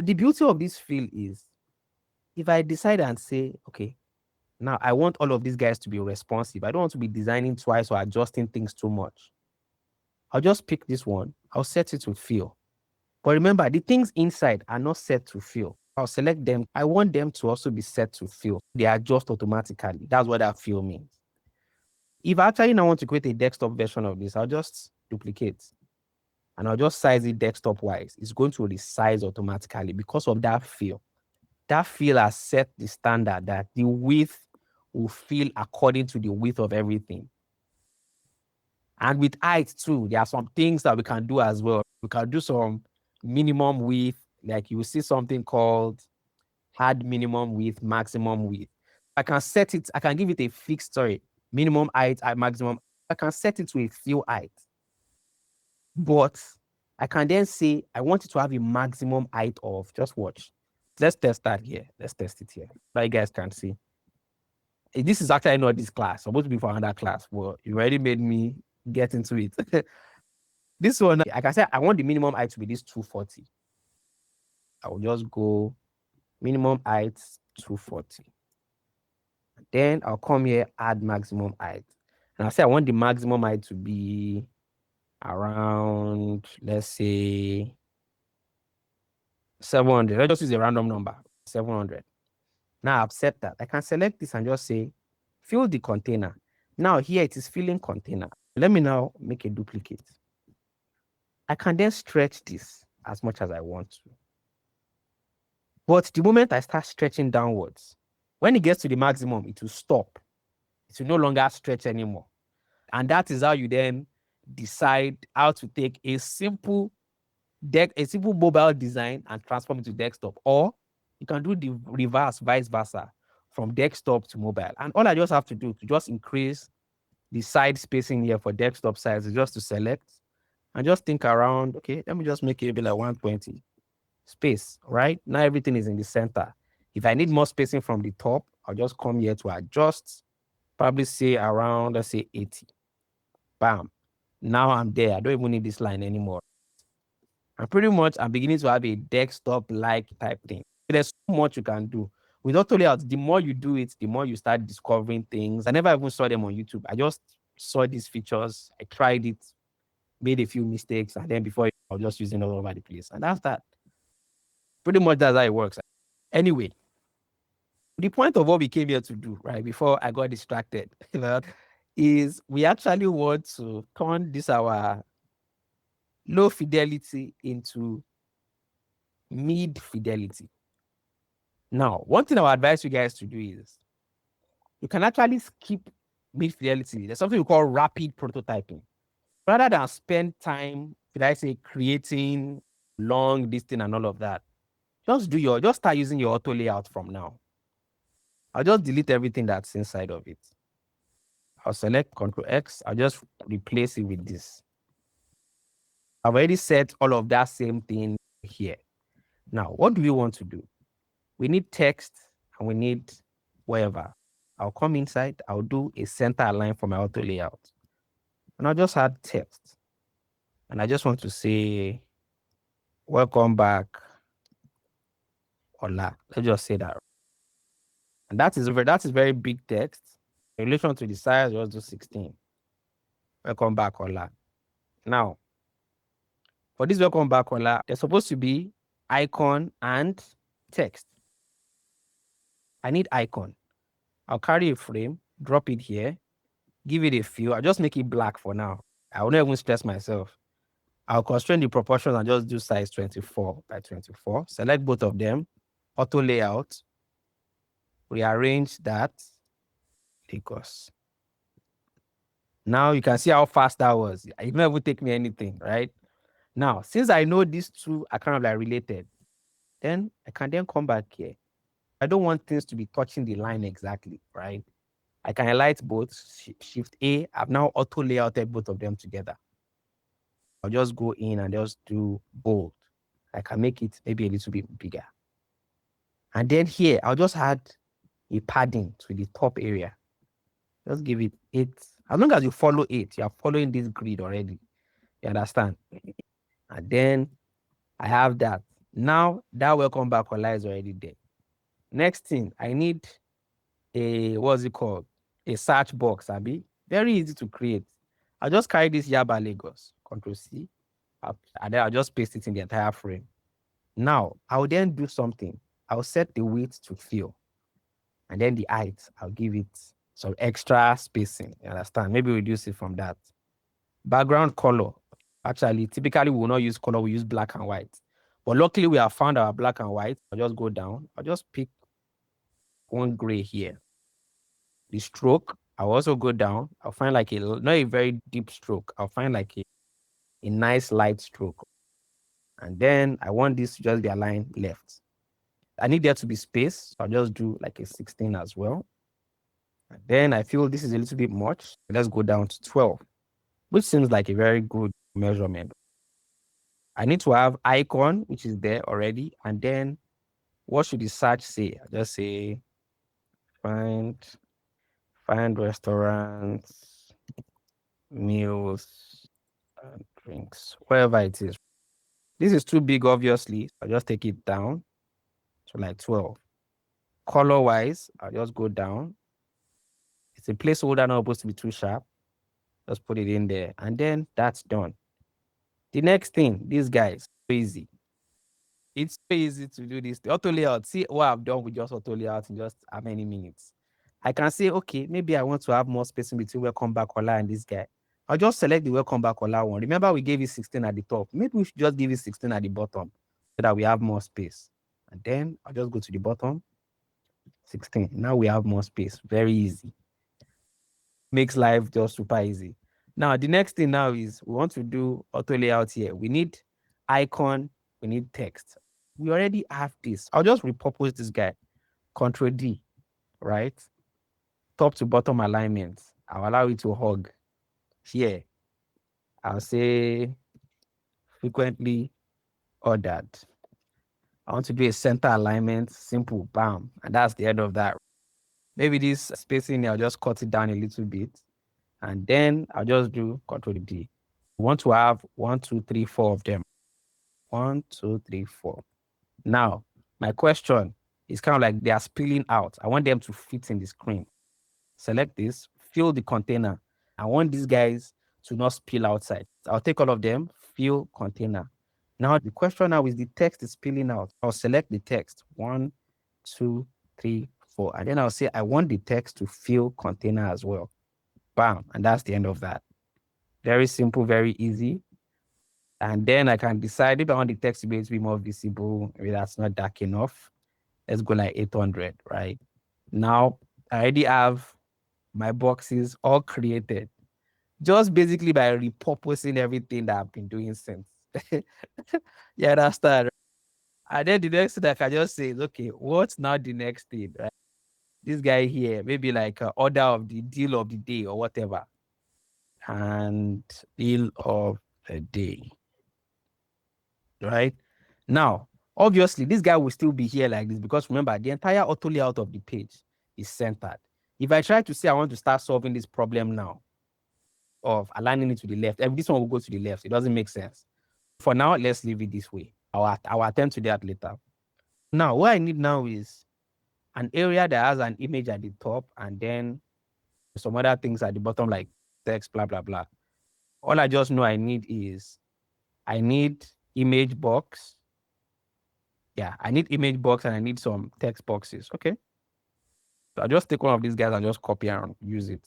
Speaker 1: the beauty of this fill is if I decide and say, okay, now I want all of these guys to be responsive. I don't want to be designing twice or adjusting things too much. I'll just pick this one. I'll set it to fill. But remember, the things inside are not set to fill. I'll select them. I want them to also be set to fill. They adjust automatically. That's what that fill means. If I actually now want to create a desktop version of this, I'll just duplicate. And I'll just size it desktop wise. It's going to resize automatically because of that fill. That fill has set the standard that the width will fill according to the width of everything. And with height too, there are some things that we can do as well. We can do some minimum width, like you will see something called add minimum width, maximum width. I can set it, I can give it a fixed, sorry, minimum height at maximum. I can set it to a few height. But I can then say, I want it to have a maximum height of, just watch. Let's test that here. Let's test it here. So you guys can see. This is actually not this class. It's supposed to be for another class, but you already made me get into it. This one, I can say I want the minimum height to be this 240. I will just go minimum height 240. Then I'll come here, add maximum height. And I'll say I want the maximum height to be around, let's say, 700. Let's just use a random number, 700. Now I've set that. I can select this and just say, fill the container. Now here it is filling container. Let me now make a duplicate. I can then stretch this as much as I want to. But the moment I start stretching downwards, when it gets to the maximum, it will stop. It will no longer stretch anymore. And that is how you then decide how to take a simple mobile design and transform it to desktop. Or you can do the reverse, vice versa, from desktop to mobile. And all I just have to do to just increase the side spacing here for desktop size is just to select and just think around, okay, let me just make it be like 120 space, right? Now everything is in the center. If I need more spacing from the top, I'll just come here to adjust, probably say around, let's say 80. Bam. Now I'm there. I don't even need this line anymore. And pretty much I'm beginning to have a desktop-like type thing. There's so much you can do. With auto layout, the more you do it, the more you start discovering things. I never even saw them on YouTube. I just saw these features. I tried it, made a few mistakes, and then before I was just using it all over the place. And that's that. Pretty much that's how it works. Anyway, the point of what we came here to do, right, before I got distracted, is we actually want to turn this our low fidelity into mid fidelity. Now, one thing I would advise you guys to do is you can actually skip mid fidelity. There's something we call rapid prototyping. Rather than spend time, should I say, creating long distance and all of that, just start using your auto layout from now. I'll just delete everything that's inside of it. I'll select Control X. I'll just replace it with this. I've already set all of that same thing here. Now, what do we want to do? We need text and we need whatever. I'll come inside. I'll do a center align for my auto layout. And I'll just add text. And I just want to say, welcome back, Ola. Let's just say that. And that is very big text. In relation to the size, just do 16. Welcome back, Ola. Now, for this welcome back, Ola, there's supposed to be icon and text. I need icon. I'll carry a frame, drop it here, give it a fill. I'll just make it black for now. I will not even stress myself. I'll constrain the proportions and just do size 24 by 24. Select both of them, auto layout, rearrange that, Lagos. Now you can see how fast that was. It didn't even take me anything, right? Now, since I know these two are kind of like related, then I can then come back here. I don't want things to be touching the line exactly, right? I can highlight both, Shift A. I've now auto layouted both of them together. I'll just go in and just do bold. I can make it maybe a little bit bigger. And then here, I'll just add a padding to the top area. Just give it 8. As long as you follow 8, you are following this grid already. You understand? And then I have that. Now, that welcome back Ola is already there. Next thing, I need a, what's it called? A search box, Abi. Very easy to create. I'll just carry this Yaba Lagos, Control C, and then I'll just paste it in the entire frame. Now, I'll then do something. I'll set the width to fill. And then the height, I'll give it some extra spacing. You understand? Maybe reduce it from that. Background color. Actually, typically we will not use color, we use black and white. But luckily we have found our black and white. I'll just go down. I'll just pick one gray here. The stroke, I'll also go down. I'll find like not a very deep stroke. I'll find like a nice light stroke. And then I want this to just be aligned left. I need there to be space. So I'll just do like a 16 as well. And then I feel this is a little bit much. Let's go down to 12, which seems like a very good measurement. I need to have icon, which is there already. And then what should the search say? I just say find restaurants, meals, and drinks, wherever it is. This is too big, obviously. I'll just take it down to like 12. Color wise, I'll just go down. It's a placeholder not supposed to be too sharp. Just put it in there. And then that's done. The next thing, these guys, easy. It's so easy to do this. The auto layout, see what I've done with just auto layout in just how many minutes. I can say, okay, maybe I want to have more spacing between welcome back Ola and this guy. I'll just select the welcome back Ola one. Remember, we gave it 16 at the top. Maybe we should just give it 16 at the bottom so that we have more space. And then I'll just go to the bottom, 16. Now we have more space. Very easy. Makes life just super easy. Now, the next thing now is we want to do auto layout here. We need icon, we need text. We already have this. I'll just repurpose this guy. Control D, right? Top to bottom alignment. I'll allow it to hug. Here, I'll say frequently ordered. I want to do a center alignment, simple, bam. And that's the end of that. Maybe this spacing, I'll just cut it down a little bit. And then I'll just do Control D. We want to have 1, 2, 3, 4 of them. 1, 2, 3, 4. Now, my question is kind of like they are spilling out. I want them to fit in the screen. Select this, fill the container. I want these guys to not spill outside. I'll take all of them, fill container. Now, the question now is the text is spilling out. I'll select the text. 1, 2, 3, 4. And then I'll say, I want the text to fill container as well. Bam. And that's the end of that. Very simple, very easy. And then I can decide if I want the text to be more visible. Maybe that's not dark enough. Let's go like 800, right? Now, I already have my boxes all created. Just basically by repurposing everything that I've been doing since. Yeah, that's that. And then the next thing I can just say is, okay, what's now the next thing, right? This guy here, maybe like order of the deal of the day or whatever. And deal of the day, right? Now, obviously, this guy will still be here like this because remember, the entire auto layout of the page is centered. If I try to say I want to start solving this problem now of aligning it to the left, this one will go to the left. It doesn't make sense. For now, let's leave it this way. I'll attempt to that later. Now, what I need now is an area that has an image at the top and then some other things at the bottom like text, blah, blah, blah. All I just know I need is I need image box. Yeah, I need image box and I need some text boxes. Okay. So I'll just take one of these guys and just copy and use it.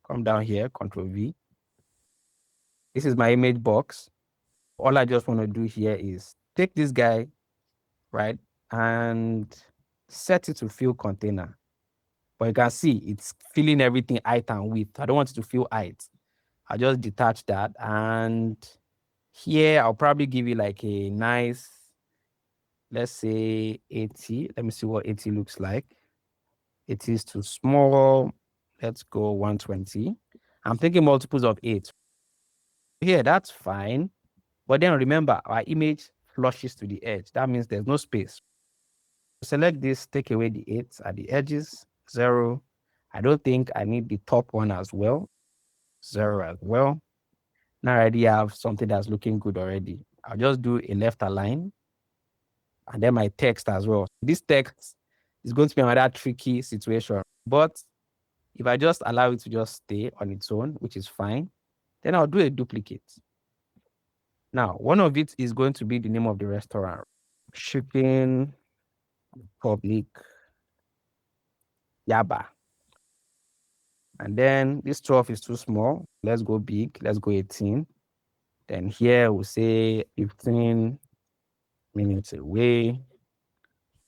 Speaker 1: Come down here, Control V. This is my image box. All I just want to do here is take this guy, right, and set it to fill container. But you can see it's filling everything height and width. I don't want it to fill height. I'll just detach that. And here, I'll probably give you like a nice, let's say 80. Let me see what 80 looks like. It is too small. Let's go 120. I'm thinking multiples of 8. Here, that's fine. But then remember, our image flushes to the edge. That means there's no space. Select this, take away the 8 at the edges, 0. I don't think I need the top one as well. 0 as well. Now I already have something that's looking good already. I'll just do a left align and then my text as well. This text is going to be another tricky situation. But if I just allow it to just stay on its own, which is fine, then I'll do a duplicate. Now, one of it is going to be the name of the restaurant. Shipping Public Yaba. And then this 12 is too small. Let's go big. Let's go 18. Then here we'll say 15 minutes away,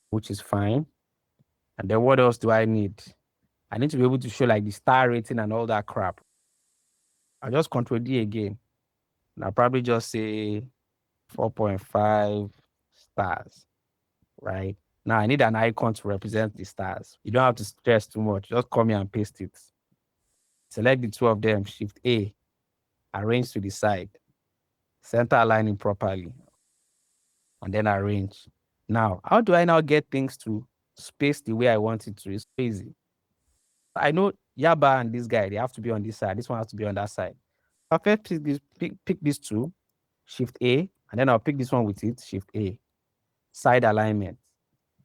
Speaker 1: which is fine. And then what else do I need? I need to be able to show like the star rating and all that crap. I'll just control D again. And I'll probably just say 4.5 stars, right? Now I need an icon to represent the stars. You don't have to stress too much. Just come here and paste it. Select the two of them, Shift A, arrange to the side, center aligning properly, and then arrange. Now, how do I now get things to space the way I want it to? It's easy. I know Yaba and this guy, they have to be on this side. This one has to be on that side. I'll first pick these two, Shift A, and then I'll pick this one with it, Shift A, side alignment,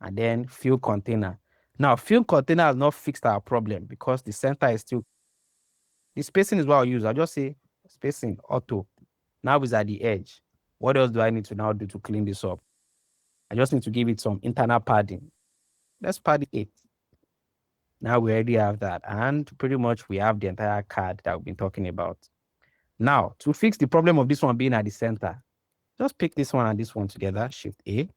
Speaker 1: and then fill container. Now, fill container has not fixed our problem because the center is still, the spacing is what I'll use. I'll just say spacing auto. Now it's at the edge. What else do I need to now do to clean this up? I just need to give it some internal padding. Let's pad it. Now we already have that. And pretty much we have the entire card that we've been talking about. Now, to fix the problem of this one being at the center, just pick this one and this one together, Shift A,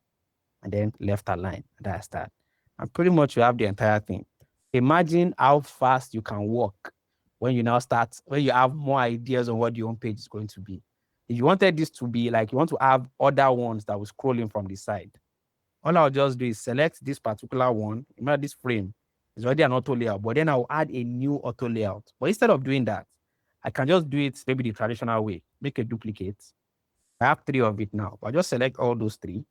Speaker 1: and then left align. That's that. And pretty much you have the entire thing. Imagine how fast you can walk when you now start, when you have more ideas on what your own page is going to be. If you wanted this to be like, you want to have other ones that will scroll in from the side, all I'll just do is select this particular one. Remember this frame is already an auto layout, but then I'll add a new auto layout. But instead of doing that, I can just do it maybe the traditional way, make a duplicate. I have 3 of it now. I'll just select all those 3,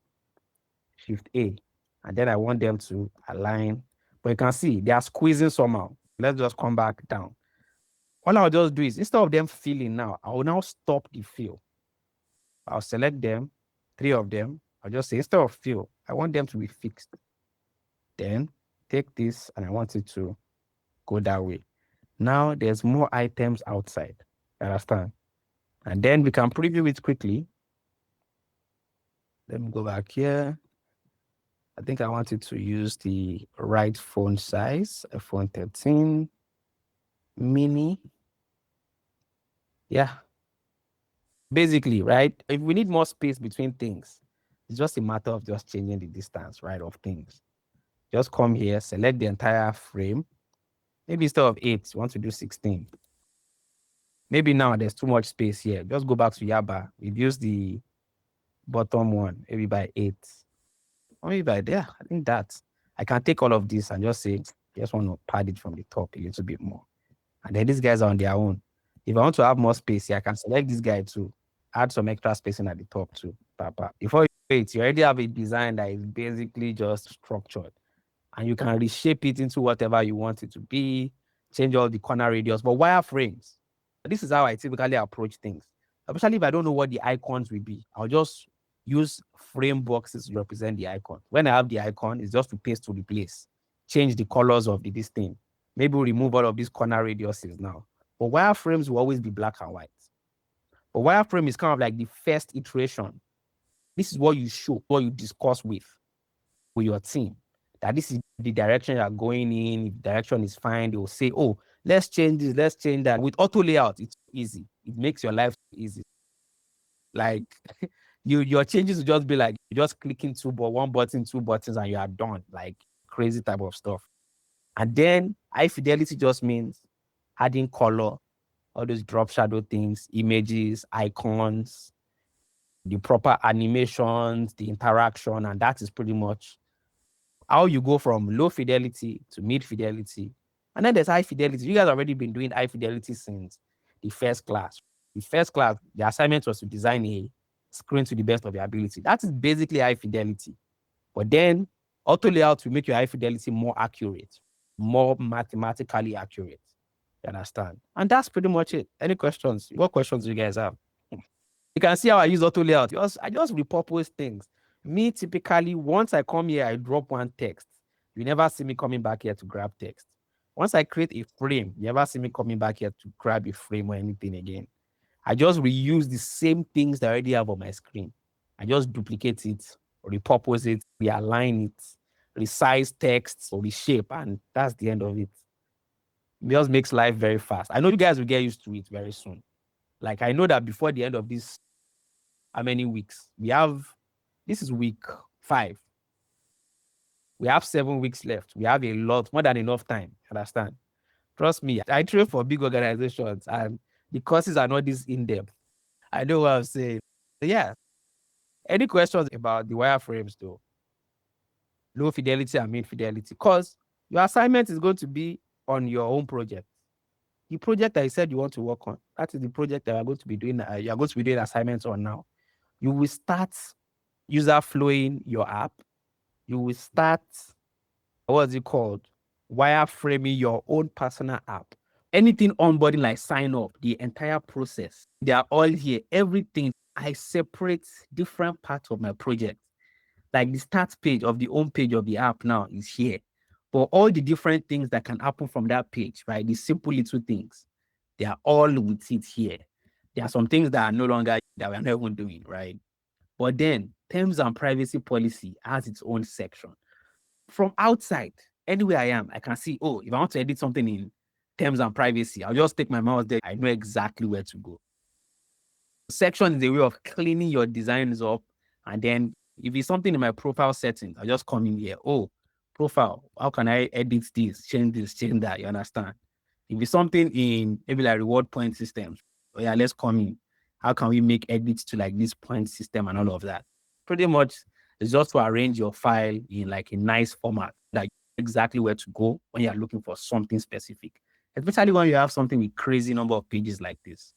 Speaker 1: Shift A, and then I want them to align. But you can see they are squeezing somehow. Let's just come back down. All I'll just do is instead of them filling now, I will now stop the fill. I'll select them, 3 of them. I'll just say instead of fill, I want them to be fixed. Then take this and I want it to go that way. Now there's more items outside. You understand? And then we can preview it quickly. Let me go back here. I think I wanted to use the right phone size, iPhone 13 mini. Yeah. Basically, right? If we need more space between things, it's just a matter of just changing the distance, right, of things. Just come here, select the entire frame. Maybe instead of 8, you want to do 16. Maybe now there's too much space here. Just go back to Yaba, reduce the bottom one, maybe by 8. Or maybe by there. I think that I can take all of this and just say, just want to pad it from the top a little bit more. And then these guys are on their own. If I want to have more space here, I can select this guy too. Add some extra spacing at the top too. Papa. Before you wait, you already have a design that is basically just structured. And you can reshape it into whatever you want it to be, change all the corner radius, but wireframes. This is how I typically approach things. Especially if I don't know what the icons will be, I'll just use frame boxes to represent the icon. When I have the icon, it's just to paste to replace, change the colors of this thing. Maybe we'll remove all of these corner radiuses now. But wireframes will always be black and white. But wireframe is kind of like the first iteration. This is what you show, what you discuss with your team. That this is the direction you're going in. If the direction is fine, they will say, oh, let's change this, let's change that. With auto layout, it's easy. It makes your life easy. Like your changes will just be like you just clicking one button, 2 buttons, and you are done. Like crazy type of stuff. And then high fidelity just means adding color, all those drop shadow things, images, icons, the proper animations, the interaction, and that is pretty much how you go from low fidelity to mid fidelity. And then there's high fidelity. You guys already been doing high fidelity since the first class. The first class, the assignment was to design a screen to the best of your ability. That is basically high fidelity. But then auto layout will make your high fidelity more accurate, more mathematically accurate. You understand? And that's pretty much it. Any questions? What questions do you guys have? You can see how I use auto layout. I just repurpose things. Me, typically, once I come here, I drop one text. You never see me coming back here to grab text. Once I create a frame, you never see me coming back here to grab a frame or anything again. I just reuse the same things that I already have on my screen. I just duplicate it, repurpose it, realign it, resize text or reshape, and that's the end of it. It just makes life very fast. I know you guys will get used to it very soon. Like I know that before the end of this, how many weeks? This is week 5. We have 7 weeks left. We have a lot, more than enough time. Understand? Trust me, I train for big organizations and the courses are not this in-depth. I know what I'm saying. Yeah. Any questions about the wireframes though? Low fidelity and mid fidelity. Because your assignment is going to be on your own project. The project that you said you want to work on, that is the project that you are going to be doing. You are going to be doing assignments on now. You will start user flowing your app. You will start, what's it called? Wireframing your own personal app. Anything onboarding like sign up, the entire process, they are all here. Everything, I separate different parts of my project. Like the start page of the home page of the app now is here. But all the different things that can happen from that page, right? The simple little things, they are all with it here. There are some things that are no longer that we're not even doing, right? But then terms and privacy policy has its own section. From outside, anywhere I am, I can see, oh, if I want to edit something in terms and privacy, I'll just take my mouse there. I know exactly where to go. Section is a way of cleaning your designs up. And then if it's something in my profile settings, I'll just come in here. Oh, profile, how can I edit this, change that? You understand? If it's something in maybe like reward point systems, oh yeah, let's come in. How can we make edits to like this point system and all of that? Pretty much it's just to arrange your file in like a nice format that you know exactly where to go when you're looking for something specific. Especially when you have something with crazy number of pages like this.